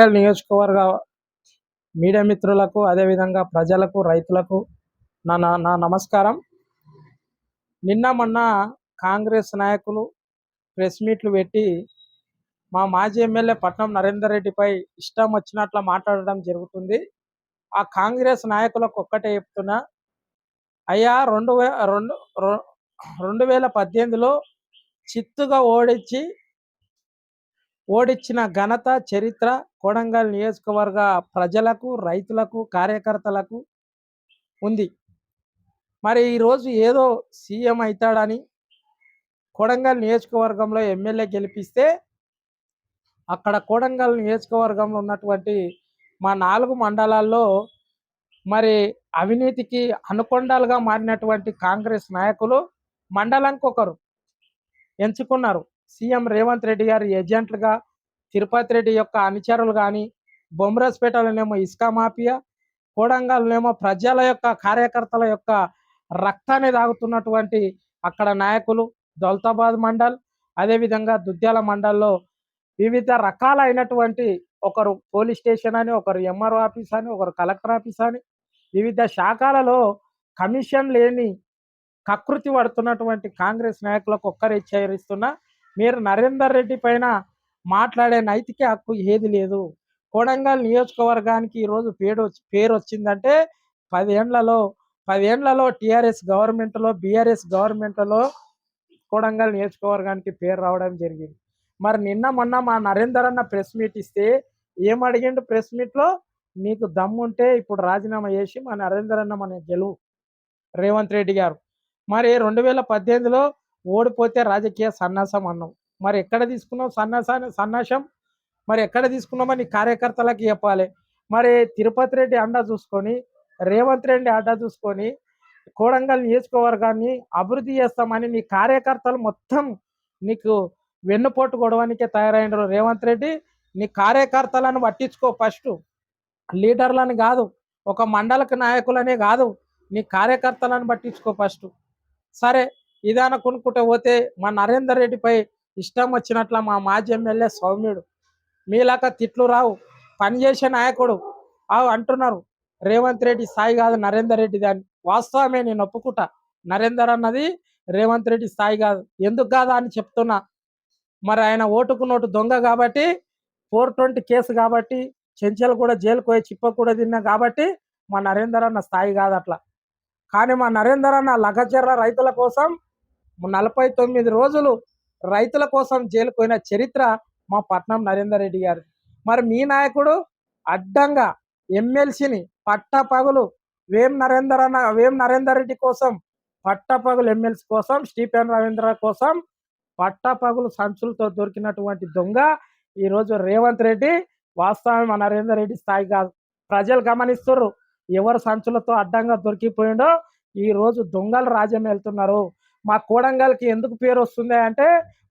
నియోజకవర్గ మీడియా మిత్రులకు, అదేవిధంగా ప్రజలకు, రైతులకు నా నమస్కారం. నిన్న మొన్న కాంగ్రెస్ నాయకులు ప్రెస్ మీట్లు పెట్టి మా మాజీ ఎమ్మెల్యే పట్నం నరేందర్ రెడ్డిపై ఇష్టం వచ్చినట్ల మాట్లాడడం జరుగుతుంది. ఆ కాంగ్రెస్ నాయకులకు ఒక్కటే చెప్తున్నా, అయ్యా 2018లో చిత్తుగా ఓడించిన ఘనత చరిత్ర కొడంగల్ నియోజకవర్గ ప్రజలకు, రైతులకు, కార్యకర్తలకు ఉంది. మరి ఈరోజు ఏదో సీఎం అవుతాడని కొడంగల్ నియోజకవర్గంలో ఎమ్మెల్యే గెలిపిస్తే అక్కడ కొడంగల్ నియోజకవర్గంలో ఉన్నటువంటి మా 4 మండలాల్లో మరి అవినీతికి అనుకొండాలుగా మారినటువంటి కాంగ్రెస్ నాయకులు మండలానికి ఒకరు ఎంచుకున్నారు. సీఎం రేవంత్ రెడ్డి గారి ఏజెంట్లుగా తిరుపతి రెడ్డి యొక్క అనుచరులు కానీ, బొమ్రస్పేటలోనేమో ఇసుక మాఫియా, కోడంగల్నేమో ప్రజల యొక్క కార్యకర్తల యొక్క రక్తాన్ని తాగుతున్నటువంటి అక్కడ నాయకులు, దౌలతాబాద్ మండల్, అదేవిధంగా దుద్యాల మండల్లో వివిధ రకాలైనటువంటి ఒకరు పోలీస్ స్టేషన్ అని, ఒకరు ఎంఆర్ఓ ఆఫీస్ అని, ఒకరు కలెక్టర్ ఆఫీస్ అని వివిధ శాఖలలో కమిషన్ లేని కకృతి పడుతున్నటువంటి కాంగ్రెస్ నాయకులకు ఒక్కరు హెచ్చరిస్తున్నా, మీరు నరేందర్ రెడ్డి పైన మాట్లాడే నైతిక హక్కు ఏది లేదు. కొడంగల్ నియోజకవర్గానికి ఈరోజు పేరు వచ్చిందంటే 10 ఏళ్లలో టీఆర్ఎస్ గవర్నమెంట్లో, బీఆర్ఎస్ గవర్నమెంట్లో కొడంగల్ నియోజకవర్గానికి పేరు రావడం జరిగింది. మరి నిన్న మొన్న మా నరేందర్ అన్న ప్రెస్ మీట్ ఇస్తే ఏమడిగిండు ప్రెస్ మీట్లో, నీకు దమ్ముంటే ఇప్పుడు రాజీనామా చేసి మా నరేందర్ అన్న మన గెలువు రేవంత్ రెడ్డి గారు. మరి 2018లో ఓడిపోతే రాజకీయ సన్యాసం అన్నావు. మరి ఎక్కడ తీసుకున్నావు సన్యాసం? మరి ఎక్కడ తీసుకున్నామని కార్యకర్తలకు చెప్పాలి. మరి తిరుపతి రెడ్డి అండ చూసుకొని, రేవంత్ రెడ్డి అండ చూసుకొని కోడంగల్ నియోజకవర్గాన్ని అభివృద్ధి చేస్తామని నీ కార్యకర్తలు మొత్తం నీకు వెన్నుపోటు కొడవనికే తయారైనరు. రేవంత్ రెడ్డి, నీ కార్యకర్తలను పట్టించుకో ఫస్ట్, లీడర్లను కాదు, ఒక మండలక నాయకులనే కాదు, నీ కార్యకర్తలను పట్టించుకో ఫస్ట్. సరే, ఇదనుకుంటే పోతే మా నరేందర్ రెడ్డిపై ఇష్టం వచ్చినట్ల మా మాజీ ఎమ్మెల్యే సౌమ్యుడు, మీలాక తిట్లు రావు, పనిచేసే నాయకుడు అంటున్నారు. రేవంత్ రెడ్డి స్థాయి కాదు నరేందర్ రెడ్డి, దాన్ని వాస్తవమే, నేను ఒప్పుకుంటా. నరేందర్ అన్నది రేవంత్ రెడ్డి స్థాయి కాదు. ఎందుకు కాదా అని చెప్తున్నా. మరి ఆయన ఓటుకు నోటు దొంగ కాబట్టి, 420 కేసు కాబట్టి, చెంచలు కూడా జైలుకు పోయి చిప్ప కూడా తిన్నా కాబట్టి మా నరేందర్ అన్న స్థాయి కాదు అట్లా. కానీ మా నరేందర్ అన్న లగచర్ల రైతుల కోసం 49 రోజులు రైతుల కోసం జైలుకు పోయిన చరిత్ర మా పట్నం నరేందర్ రెడ్డి గారు. మరి మీ నాయకుడు అడ్డంగా ఎమ్మెల్సీని పట్టపగులు వేం నరేందర్ రెడ్డి కోసం, పట్టపగులు ఎమ్మెల్సీ కోసం, స్టీఫెన్ రవీంద్ర కోసం పట్టపగులు సంచులతో దొరికినటువంటి దొంగ ఈరోజు రేవంత్ రెడ్డి. వాస్తవం మా నరేందర్ రెడ్డి స్థాయి కాదు. ప్రజలు గమనిస్తున్నారు ఎవరు సంచులతో అడ్డంగా దొరికిపోయిండో. ఈరోజు దొంగలు రాజ్యం వెళ్తున్నారు. మా కోడంగల్కి ఎందుకు పేరు వస్తుంది అంటే,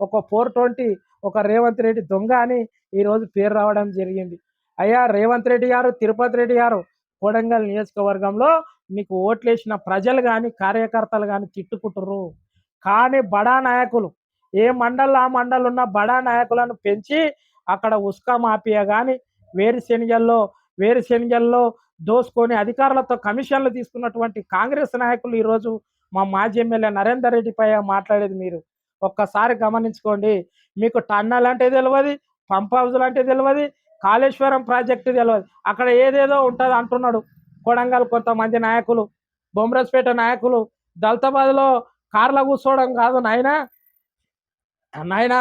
ఒక 420 ఒక రేవంత్ రెడ్డి దొంగ అని ఈరోజు పేరు రావడం జరిగింది. అయ్యా రేవంత్ రెడ్డి గారు, తిరుపతి రెడ్డి గారు, కోడంగల్ నియోజకవర్గంలో మీకు ఓట్లేసిన ప్రజలు కానీ, కార్యకర్తలు కానీ తిట్టుకుంటుర్రు. కానీ బడా నాయకులు, ఏ మండల్లో ఆ మండలు ఉన్న బడా నాయకులను పెంచి అక్కడ ఉస్కా మాఫియా కానీ, వేరుశెనగల్లో దోసుకొని అధికారులతో కమిషన్లు తీసుకున్నటువంటి కాంగ్రెస్ నాయకులు ఈరోజు మా మాజీ ఎమ్మెల్యే నరేందర్ రెడ్డిపై మాట్లాడేది మీరు ఒక్కసారి గమనించుకోండి. మీకు టన్నల్ అంటే తెలియదు, పంప్ హౌజులు అంటే తెలియదు, కాళేశ్వరం ప్రాజెక్టు తెలియదు. అక్కడ ఏదేదో ఉంటుంది అంటున్నాడు కొడంగల్ కొంతమంది నాయకులు, బొమ్రస్పేట నాయకులు. దళితాబాద్లో కార్ల కూర్చోవడం కాదు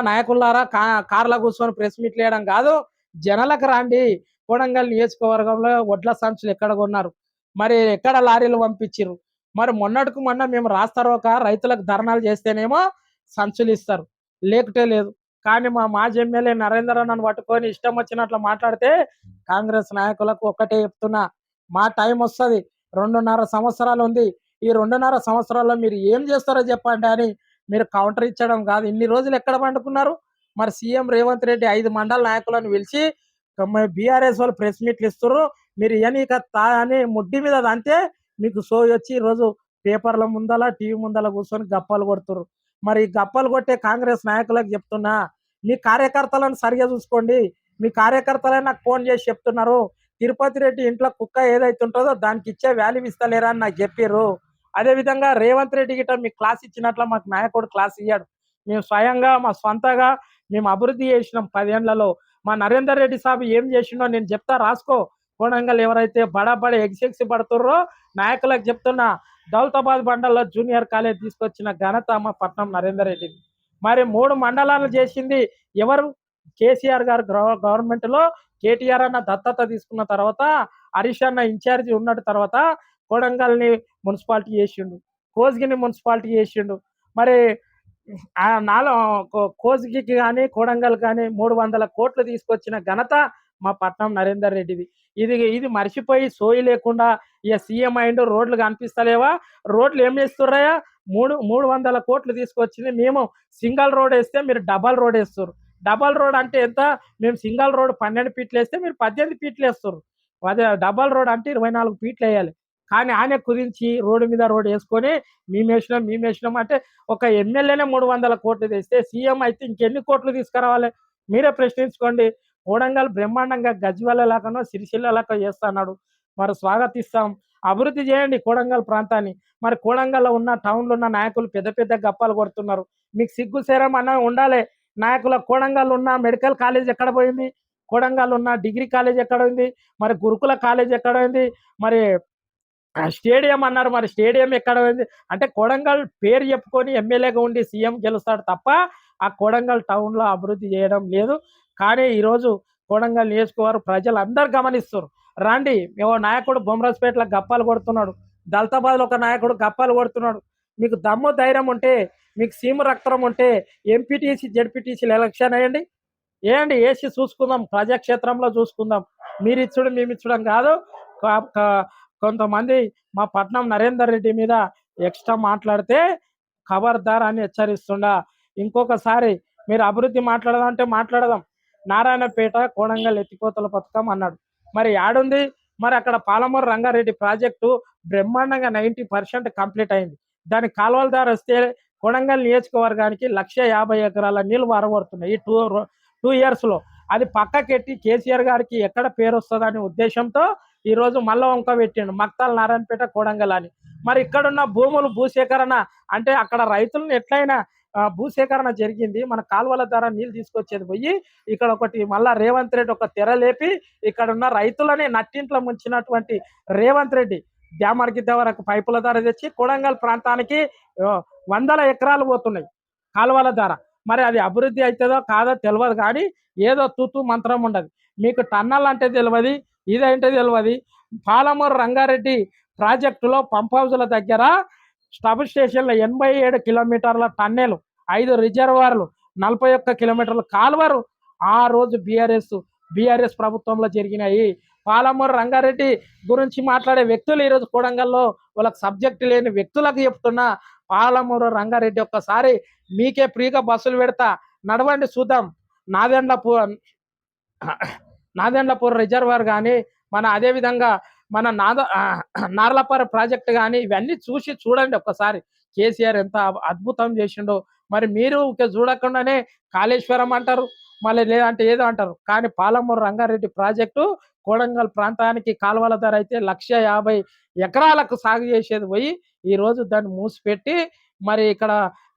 నాయకులారా, కార్ల కూర్చొని ప్రెస్ మీట్లు వేయడం కాదు, జనాలకు రాండి. కొడంగల్ నియోజకవర్గంలో వడ్ల సంచులు ఎక్కడ కొన్నారు, మరి ఎక్కడ లారీలు పంపించారు. మరి మొన్నటికి మొన్న మేము రాస్తారోక రైతులకు ధర్నాలు చేస్తేనేమో సంచులు ఇస్తారు, లేకుంటే లేదు. కానీ మా మాజీ ఎమ్మెల్యే నరేందర్ అన్నను పట్టుకొని ఇష్టం వచ్చినట్లు మాట్లాడితే కాంగ్రెస్ నాయకులకు ఒక్కటే చెప్తున్నా, మా టైం వస్తుంది, 2.5 సంవత్సరాలు ఉంది. ఈ 2.5 సంవత్సరాల్లో మీరు ఏం చేస్తారో చెప్పండి అని మీరు కౌంటర్ ఇచ్చడం కాదు. ఇన్ని రోజులు ఎక్కడ పండుకున్నారు? మరి సీఎం రేవంత్ రెడ్డి 5 మండల నాయకులను పిలిచి బీఆర్ఎస్ వాళ్ళు ప్రెస్ మీట్లు ఇస్తారు, మీరు ఇయనీక అని ముడ్డి మీద అంతే మీకు సోయి వచ్చి ఈరోజు పేపర్ల ముందల, టీవీ ముందల కూర్చొని గప్పలు కొడుతురు. మరి గప్పలు కొట్టే కాంగ్రెస్ నాయకులకు చెప్తున్నా, మీ కార్యకర్తలను సరిగా చూసుకోండి. మీ కార్యకర్తలే నాకు ఫోన్ చేసి చెప్తున్నారు, తిరుపతి రెడ్డి ఇంట్లో కుక్క ఏదైతే ఉంటుందో దానికి ఇచ్చే వాల్యూ ఇస్తలేరా అని నాకు చెప్పారు. అదేవిధంగా రేవంత్ రెడ్డి గిట్ట మీకు క్లాస్ ఇచ్చినట్ల మాకు నాయకుడు క్లాస్ ఇయ్యాడు. మేము స్వయంగా మా స్వంతగా మేము అభివృద్ధి చేసినాం 10 ఏళ్లలో. మా నరేందర్ రెడ్డి సాబ్ ఏం చేసిండో నేను చెప్తా, రాసుకో. కోడంగల్ ఎవరైతే బడా ఎగ్జిక్స్ పడుతుర్రో నాయకులకు చెప్తున్నా, దౌలతాబాద్ బండల్లో జూనియర్ కాలేజ్ తీసుకొచ్చిన ఘనత మా పట్నం నరేందర్ రెడ్డిది. మరి 3 మండలాలు చేసింది ఎవరు? కేసీఆర్ గారు గవర్నమెంట్ లో కేటీఆర్ అన్న దత్తత తీసుకున్న తర్వాత, హరీష్ అన్న ఇన్ఛార్జి ఉన్నట్టు తర్వాత కొడంగల్ని మున్సిపాలిటీ చేసిండు, కోస్గిని మున్సిపాలిటీ చేసిండు. మరి కోస్గికి కానీ కొడంగల్ కానీ 300 కోట్లు తీసుకొచ్చిన ఘనత మా పట్నం నరేందర్ రెడ్డిది. ఇది మర్చిపోయి సోయి లేకుండా ఇక సీఎం అయిండు, రోడ్లు కనిపిస్తలేవా? రోడ్లు ఏం వేస్తున్నాయా? 300 కోట్లు తీసుకొచ్చింది మేము. సింగిల్ రోడ్ వేస్తే మీరు డబల్ రోడ్ వేస్తారు. డబల్ రోడ్ అంటే ఎంత? మేము సింగిల్ రోడ్ 12 ఫీట్లు వేస్తే మీరు 18 ఫీట్లు వేస్తారు. అదే డబల్ రోడ్ అంటే 24 ఫీట్లు వేయాలి. కానీ ఆయన కుదించి రోడ్డు మీద రోడ్ వేసుకొని మేమేసినాం అంటే ఒక ఎమ్మెల్యేనే 300 కోట్లు తెస్తే సీఎం అయితే ఇంకెన్ని కోట్లు తీసుకురావాలి? మీరే ప్రశ్నించుకోండి. కోడంగల్ బ్రహ్మాండంగా గజ్వేల్ లాగానో సిరిసిల్ల లాగా చేస్తున్నాడు. మరి స్వాగతిస్తాం. అభివృద్ధి చేయండి కోడంగల్ ప్రాంతాన్ని. మరి కోడంగల్లో ఉన్న టౌన్లో ఉన్న నాయకులు పెద్ద పెద్ద గప్పాలు కొడుతున్నారు. మీకు సిగ్గు శరం అన్న ఉండాలి. నాయకుల కోడంగల్ ఉన్న మెడికల్ కాలేజ్ ఎక్కడ పోయింది? కోడంగల్ ఉన్న డిగ్రీ కాలేజ్ ఎక్కడ ఉంది? మరి గురుకుల కాలేజ్ ఎక్కడ ఉంది? మరి స్టేడియం అన్నారు, మరి స్టేడియం ఎక్కడ ఉంది? అంటే కొడంగల్ పేరు చెప్పుకొని ఎమ్మెల్యేగా ఉండి సీఎం గెలుస్తాడు తప్ప ఆ కొడంగల్ టౌన్లో అభివృద్ధి చేయడం లేదు. కానీ ఈరోజు కొడంగల్ నియోజకవర్గ ప్రజలు అందరు గమనిస్తారు. రండి, ఓ నాయకుడు బొమ్మరాజపేటలో గప్పాలు కొడుతున్నాడు, దళితాబాద్లో ఒక నాయకుడు గప్పాలు కొడుతున్నాడు. మీకు దమ్ము ధైర్యం ఉంటే, మీకు సీమ రక్తం ఉంటే ఎంపీటీసీ జడ్పీటీసీలు ఎలక్షన్ వేయండి. వేసి చూసుకుందాం, ప్రజాక్షేత్రంలో చూసుకుందాం. మీరిచ్చుడు మేమిచ్చడం కాదు. కొంతమంది మా పట్నం నరేందర్ రెడ్డి మీద ఎక్స్ట్రా మాట్లాడితే ఖబర్దార్ అని హెచ్చరిస్తుండా. ఇంకొకసారి మీరు అభివృద్ధి మాట్లాడదాం అంటే మాట్లాడదాం. నారాయణపేట కోడంగల్ ఎత్తిపోతల పథకం అన్నాడు, మరి యాడుంది? మరి అక్కడ పాలమూరు రంగారెడ్డి ప్రాజెక్టు బ్రహ్మాండంగా 90% కంప్లీట్ అయింది. దాని కాలువల ద్వారా వస్తే కొడంగల్ నియోజకవర్గానికి 150 ఎకరాల నీళ్లు వరబడుతున్నాయి ఈ 2 ఇయర్స్లో. అది పక్కకెట్టి కేసీఆర్ గారికి ఎక్కడ పేరు వస్తుందనే ఉద్దేశంతో ఈరోజు మళ్ళా వంక పెట్టిండు, మక్తాల్ నారాయణపేట కోడంగల్ అని. మరి ఇక్కడున్న భూములు భూసేకరణ అంటే అక్కడ రైతులను ఎట్లయినా భూసేకరణ జరిగింది. మన కాలువల ద్వారా నీళ్ళు తీసుకొచ్చేది పోయి ఇక్కడ ఒకటి మళ్ళా రేవంత్ రెడ్డి ఒక తెర లేపి ఇక్కడ ఉన్న రైతులని నట్టింట్లో ముంచినటువంటి రేవంత్ రెడ్డి డ్యామర్గిద్ద వరకు పైపుల ద్వారా తెచ్చి కొడంగల్ ప్రాంతానికి 100 ఎకరాలు పోతున్నాయి కాలువల ద్వారా. మరి అది అభివృద్ధి అవుతుందో కాదో తెలియదు, కానీ ఏదో తూతూ మంత్రం ఉండదు. మీకు టన్నల్ అంటే తెలియదు, ఇదంటే తెలియదు. పాలమూరు రంగారెడ్డి ప్రాజెక్టులో పంప్ హౌజుల దగ్గర సబ్ స్టేషన్లో 87 కిలోమీటర్ల టన్నెలు, 5 రిజర్వాయర్లు, 41 కిలోమీటర్ల కాలువరు ఆ రోజు బీఆర్ఎస్ ప్రభుత్వంలో జరిగినాయి. పాలమూరు రంగారెడ్డి గురించి మాట్లాడే వ్యక్తులు ఈరోజు కొడంగల్లో వాళ్ళకి సబ్జెక్ట్ లేని వ్యక్తులకు చెప్తున్నా, పాలమూరు రంగారెడ్డి ఒక్కసారి మీకే ఫ్రీగా బస్సులు పెడతా, నడవండి చూద్దాం. నాదెండ్లపూర్ రిజర్వాయర్ కానీ మన అదేవిధంగా మన నార్లపార ప్రాజెక్ట్ కానీ ఇవన్నీ చూడండి ఒక్కసారి. కేసీఆర్ ఎంత అద్భుతం చేసిండో. మరి మీరు చూడకుండానే కాళేశ్వరం అంటారు, మళ్ళీ లేదంటే ఏదో అంటారు. కానీ పాలమూరు రంగారెడ్డి ప్రాజెక్టు కోడంగల్ ప్రాంతానికి కాలువల ధర అయితే 150 ఎకరాలకు సాగు చేసేది పోయి ఈరోజు దాన్ని మూసిపెట్టి మరి ఇక్కడ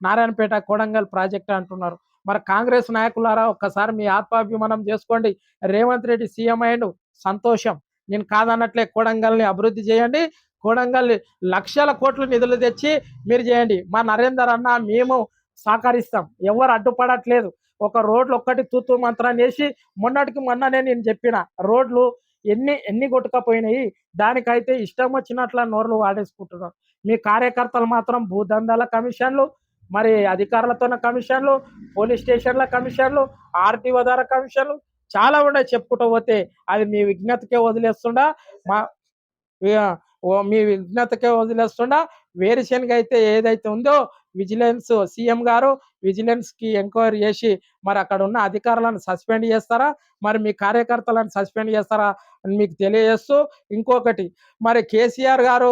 నారాయణపేట కోడంగల్ ప్రాజెక్ట్ అంటున్నారు. మరి కాంగ్రెస్ నాయకులారా ఒక్కసారి మీ ఆత్మాభిమానం చేసుకోండి. రేవంత్ రెడ్డి సీఎం అయ్యిండు, సంతోషం, నేను కాదన్నట్లే. కోడంగల్ని అభివృద్ధి చేయండి. కోడంగల్ లక్షల కోట్ల నిధులు తెచ్చి మీరు చేయండి. మా నరేందర్ అన్న మేము సహకరిస్తాం, ఎవరు అడ్డుపడట్లేదు. ఒక రోడ్లు ఒక్కటి తూతూ మంత్రాన్ని వేసి మొన్నటికి మొన్ననే నేను చెప్పిన రోడ్లు ఎన్ని కొట్టుకపోయినాయి. దానికైతే ఇష్టం వచ్చినట్ల నోర్లు వాడేసుకుంటున్నారు. మీ కార్యకర్తలు మాత్రం భూదందాల కమిషన్లు, మరి అధికారులతోన కమిషన్లు, పోలీస్ స్టేషన్ల కమిషన్లు, ఆర్టీఓ ద్వారా కమిషన్లు చాలా ఉన్నాయి. చెప్పుకుంటూ పోతే అది మీ విజ్ఞతకే వదిలేస్తుండా. మీ విజ్ఞతకే వదిలేస్తుండా. వేరుశెనగ అయితే ఏదైతే ఉందో విజిలెన్స్ సీఎం గారు విజిలెన్స్కి ఎంక్వైరీ చేసి మరి అక్కడ ఉన్న అధికారులను సస్పెండ్ చేస్తారా, మరి మీ కార్యకర్తలను సస్పెండ్ చేస్తారా అని మీకు తెలియజేస్తూ, ఇంకొకటి మరి కేసీఆర్ గారు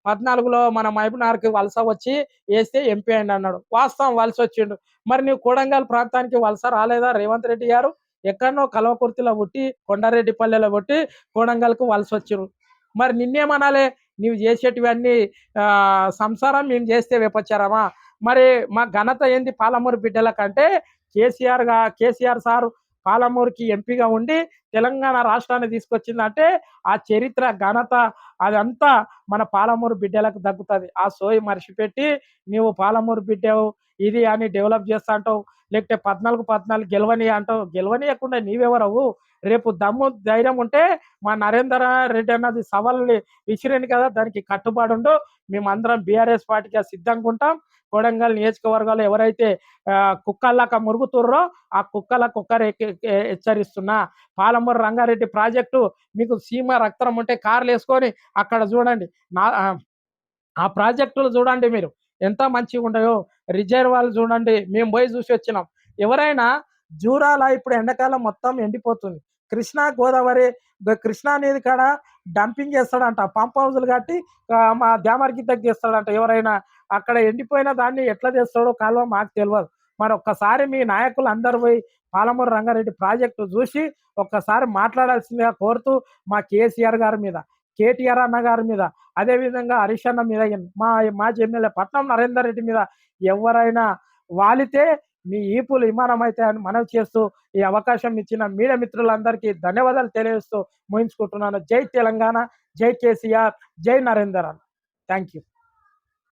14లో మన మహబూబ్‌నగర్‌కి వలస వచ్చి ఏస్తే ఎంపీ అయిండన్నాడు. వాస్తవం వలసొచ్చిండు. మరి నీవు కొడంగల్ ప్రాంతానికి వలస రాలేదా రేవంత్ రెడ్డి గారు? ఎక్కడనో కల్వకుర్తిలో పుట్టి, కొండారెడ్డిపల్లెలో పుట్టి కొడంగల్‌కు వలసొచ్చిర్రు. మరి నిన్నేమనాలే? నీవు జేసేటివన్నీ సంసారం మేము జేస్తే విపచారమా? మరి మా ఘనత ఏంది పాలమూరు బిడ్డలకంటే కేసీఆర్ సారు పాలమూరుకి ఎంపీగా ఉండి తెలంగాణ రాష్ట్రాన్ని తీసుకొచ్చిందంటే ఆ చరిత్ర, ఘనత అదంతా మన పాలమూరు బిడ్డలకు దక్కుతది. ఆ సోయి మర్చిపెట్టి నీవు పాలమూరు బిడ్డవు ఇది అని డెవలప్ చేస్తా అంటావు. లేకపోతే 14 గెలవని అంటావు. గెలవనీయకుండా నీవెవరవు? రేపు దమ్ము, ధైర్యం ఉంటే మా నరేందర్ రెడ్డి అన్నది సవాల్ని విసిరిండు కదా! దానికి కట్టుబడుండు. మేమందరం బీఆర్ఎస్ పార్టీకి సిద్ధంగా ఉంటాం. కొడంగల్ నియోజకవర్గాల్లో ఎవరైతే కుక్కల్లాగా మురుగుతుర్రో ఆ హెచ్చరిస్తున్నా. పాలమూరు రంగారెడ్డి ప్రాజెక్టు మీకు సీమ రక్తం ఉంటే కార్లేసుకొని అక్కడ చూడండి. ఆ ప్రాజెక్టులు చూడండి మీరు. ఎంత మంచిగుంటాయో. రిజర్వాయర్లు చూడండి. మేము పోయి చూసొచ్చినాం. ఎవరైనా జూరాల ఇప్పుడు ఎండాకాలం మొత్తం ఎండిపోతుంది. కృష్ణా, గోదావరి కృష్ణా నది కాడ డంపింగ్ చేస్తాడంట. పంప్ హౌజులు కట్టి మా దేమరగిద్దకు తెస్తాడంట. ఎవరైనా అక్కడ ఎండిపోయిన దాన్ని ఎట్లా తెస్తాడో కాలువ మాకు తెలవదు. మరి ఒక్కసారి మీ నాయకులు అందరూ పోయి పాలమూరు రంగారెడ్డి ప్రాజెక్టు చూసి ఒక్కసారి మాట్లాడాల్సిందిగా కోరుతూ మా కేసీఆర్ గారి మీద, కేటీఆర్ అన్న గారి మీద, అదేవిధంగా హరీష్ అన్న మీద, మాజీ ఎమ్మెల్యే పట్నం నరేందర్ రెడ్డి మీద ఎవరైనా వాలితే మీ ఈపులు విమానమైతే అని మనవి చేస్తూ ఈ అవకాశం ఇచ్చిన మీడియా మిత్రులందరికీ ధన్యవాదాలు తెలియజేస్తూ ముగించుకుంటున్నాను. జై తెలంగాణ, జై కేసీఆర్, జై నరేందర్ అన్న. Thank you.